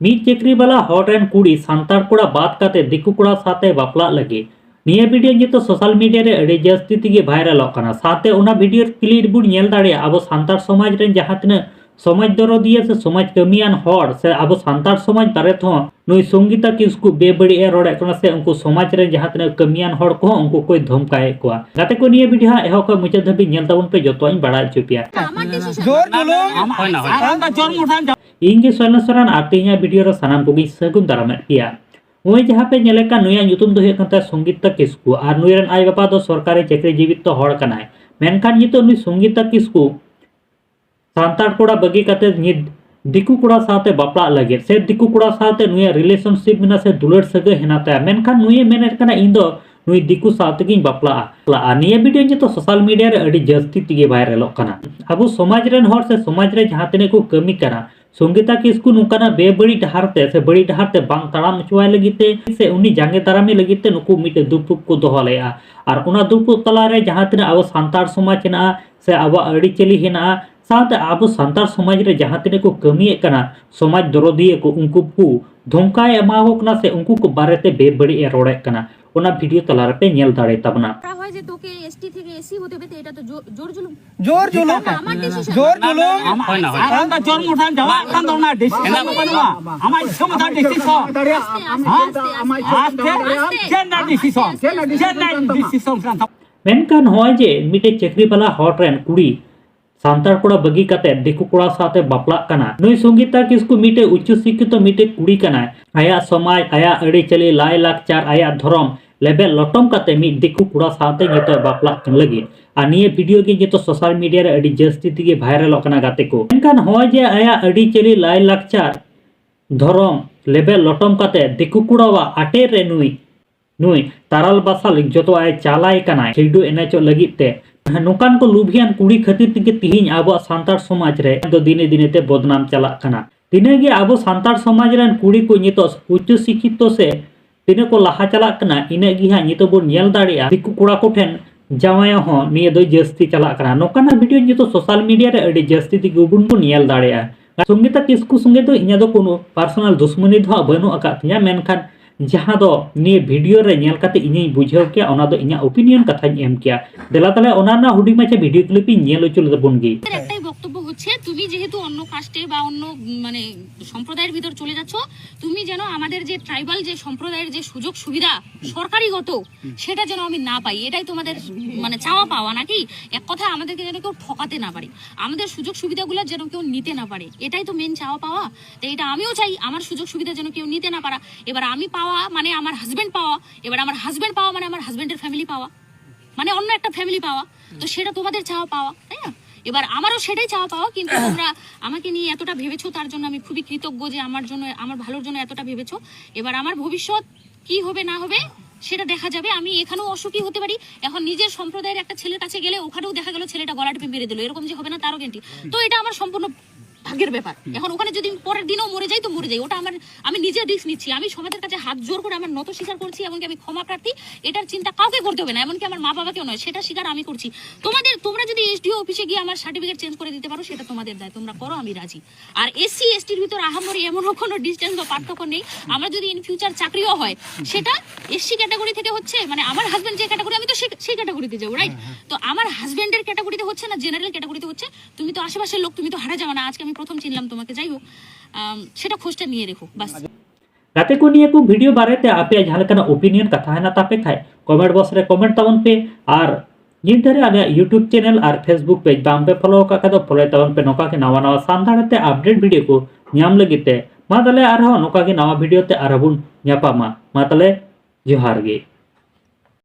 Meet chicory वाला hot and कुड़ी सांतार कोड़ा बात करते दिकु कोड़ा साथे बापला लगे निया वीडियो नितो सोशल मीडिया रे अड़ी जास्ती तिगे वायरल होकना साथे ओना वीडियो क्लिप बुन नेल दाड़िया अब सांतार समाज रे जहां तिना समाज दरदिया से समाज कमियान हॉर से अब सांतार समाज बारे तो नुई संगीता किसकु बेबड़ी ए रोड़े कना से उनको समाज रे जहां तिना कमियान हॉर को उनको कोई धमकाए को गाते को निया वीडियो एहो को मुचे धबी नेल ताबन पे जतोइन बाड़ा चुपिया जोर बोलो आम जोर मुठान इंगे सोलनसरान आतिया वीडियो रे सनाम कोगी सगुन दारामे पिया ओए जहां पे नेलेका नुया ᱧᱩᱛᱩᱢ ᱫᱚ ᱦᱩᱭᱩᱜ ᱠᱟᱱ संगीता किसकु और नुयरन आय बापा दो सरकारी चाकरी जीवित हड़ कनाय मेनखान नितो नुई संगीता किसकु सांतार कोड़ा बगी काते दिकु कोड़ा साथे बापला लगे से दिकु कोड़ा साथे नुया रिलेशनशिप मिना से दुलड़ सगे हेनाता मेनखान नुये मेनेट कना इन दो नुई दिकु साथे गिन बापला निया वीडियो नितो सोशल मीडिया रे अडी जास्ती तिगे वायरल कना अब समाज रेन हर से समाज रे जहां तने को कमी करा संगीता किसकु नुकाना बेबड़ी डहारते से बड़ी डहारते बांग ताड़ाम चुवाय लगिते से उनी जांगे दारामी लगिते नुकु मिटे दुपुप को दोहलेया और उना दुपुप तला रे जहां तिना अब सांतार समाज हेना से अब अड़ी चली हेना साथे अब सांतार समाज रे जहां तिने को कमी कना समाज दरदिए को उनको को धमकाय एमावो कना से उनको को बारेते बेबड़ी ए रोड़े कना ओना वीडियो तला रे पे नेल दाड़े तबना হয় যে তোকে এসটি থেকে এসি হতে হবে এটা তো জোর জুলুম আমার ডিসিশন হয় না আমরা জোর মুঠান যাওয়া কান দাও না ডিসিশন বানবা আমার সমাধান ডিসিশন জেন্ডার ডিসিশন मेनकान होय जे मिटे चक्री वाला हॉट रेन कुड़ी सांतार कोड़ा बगी काते दिकु कोड़ा साथे बापला कना नुई संगीता किसकु मिटे उच्च शिक्षित मिटे कुड़ी कना आया समाज आया अड़ी चली लाय लाकचार आया धर्म लेबे लटम काते मी दिकु कोड़ा साथे नितो बापला कन लगी आ निये वीडियो के नितो सोशल मीडिया रे अड़ी जास्ती तिगे वायरल कना गाते को मेनकान होय जे आया अड़ी चली लाय लाकचार धर्म लेबे लटम काते दिकु कोड़ावा आटे रे नुई ताराल बासाल जतो आय चालाय कना खेडू एनेचो लगिते नोकान को लुभियान कुड़ी खातिर तिगे तिहिन आबो सांतार समाज रे दो दिने दिने ते बदनाम चला कना तिने गे आबो सांतार समाज रेन कुड़ी को नितो उच्च शिक्षित से तिने को लहा चला कना इने गी हा नितो बो नेल दाड़िया दिकु कोड़ा को ठेन जावाया हो निये दो जास्ती चला कना नोकाना वीडियो नितो सोशल मीडिया रे अडी जास्ती तिगे बुन को नेल दाड़िया संगीता किसकु संगे तो इnya दो कोनो पर्सनल दुश्मनी दो बनु अका तिया मेनखान जहां दो निये वीडियो रे नेल काते इᱧ बुझाव के ओना दो इnya ओपिनियन कथाñ एम किया देला ताले ओना ना हुडी माछे वीडियो क्लिप नेल चल दबन गी একটাই বক্তব্য হচ্ছে তুমি যেহেতু অন্য কাস্টে বা অন্য মানে সম্প্রদায়ের ভিতর চলে যাচ্ছ তুমি যেন আমাদের যে ট্রাইবাল যে সম্প্রদায়ের যে সুযোগ সুবিধা সরকারিগত সেটা যেন আমি না পাই এটাই তোমাদের মানে চাওয়া পাওয়া নাকি এক কথা আমাদেরকে যেন কেউ ঠকাতে না পারে আমাদের সুযোগ সুবিধাগুলো যেন কেউ নিতে না পারে এটাই তো মেন চাওয়া পাওয়া তো এটা আমিও চাই আমার সুযোগ সুবিধা যেন কেউ নিতে না পারা এবার আমি পাওয়া মানে আমার হাজবেন্ড পাওয়া এবার আমার হাজবেন্ড পাওয়া মানে আমার হাজবেন্ডের ফ্যামিলি পাওয়া মানে অন্য একটা ফ্যামিলি পাওয়া তো সেটা তোমাদের চাওয়া পাওয়া তাই না এবার আমারও সেটাই চাওয়া পাওয়া কিন্তু তোমরা আমাকে নিয়ে এতটা ভেবেছো তার জন্য আমি খুবই কৃতজ্ঞ যে আমার জন্য আমার ভালোর জন্য এতটা ভেবেছো এবার আমার ভবিষ্যৎ কি হবে না হবে সেটা দেখা যাবে আমি এখানেও অসুখী হতে পারি এখন নিজের সম্প্রদায়ের একটা ছেলের কাছে গেলে ওখানেও দেখা গেল ছেলেটা গলা টিপে মেরে দিল এরকম যে হবে না তারও গ্যারান্টি তো এটা আমার সম্পূর্ণ ভাগ্যের ব্যাপার এখন ওখানে যদি পরের দিনও মরে যাই তো মরে যাই ওটা আমি নিজে রিস্ক নিচ্ছি আমি সমাজের কাছে হাত জোর করে আমার নত স্বীকার করছি এমনকি আমি ক্ষমা প্রার্থী এটার চিন্তা কাউকে করতে হবে না এমনকি আমার মা বাবাকেও নয় সেটা স্বীকার আমি করছি তোমরা যদি এসডিও অফিসে গিয়ে আমার সার্টিফিকেট চেঞ্জ করে দিতে পারো সেটা তোমাদের দায় তোমরা করো আমি রাজি আর এসসি এসটির ভিতর আহামরি এমনও কোনো ডিস্টেন্স বা পার্থক্য নেই আমরা যদি ইন ফিউচার চাকরিও হয় সেটা এসসি ক্যাটাগরি থেকে হচ্ছে মানে আমার হাজবেন্ড যে ক্যাটাগরি আমি তো সেই ক্যাটাগরিতে যাবো রাইট তো আমার হাজবেন্ডের ক্যাটাগরিতে হচ্ছে না জেনারেল ক্যাটাগরিতে হচ্ছে তুমি তো আশেপাশের লোক তুমি তো হারা যাবে না আজকে আমি প্রথম চিনলাম তোমাকে যাই হোক সেটা খোঁজটা নিয়ে রেখো বাস गाते को निये को वीडियो बारे ते आपे जहां ओपिनियन कथा है ना तापे खाए कमेंट बॉक्स रे कमेंट तावन पे और नित धरे आले यूट्यूब चैनल और फेसबुक पेज बाम पे फॉलो का दो फॉलो तावन पे नोका के नवा नवा सांतार ते अपडेट वीडियो को ᱧᱟᱢ लगिते मा तले आरो नोका के नवा वीडियो ते आरबुन ᱧᱟᱯᱟᱢᱟ मा तले जोहार गे।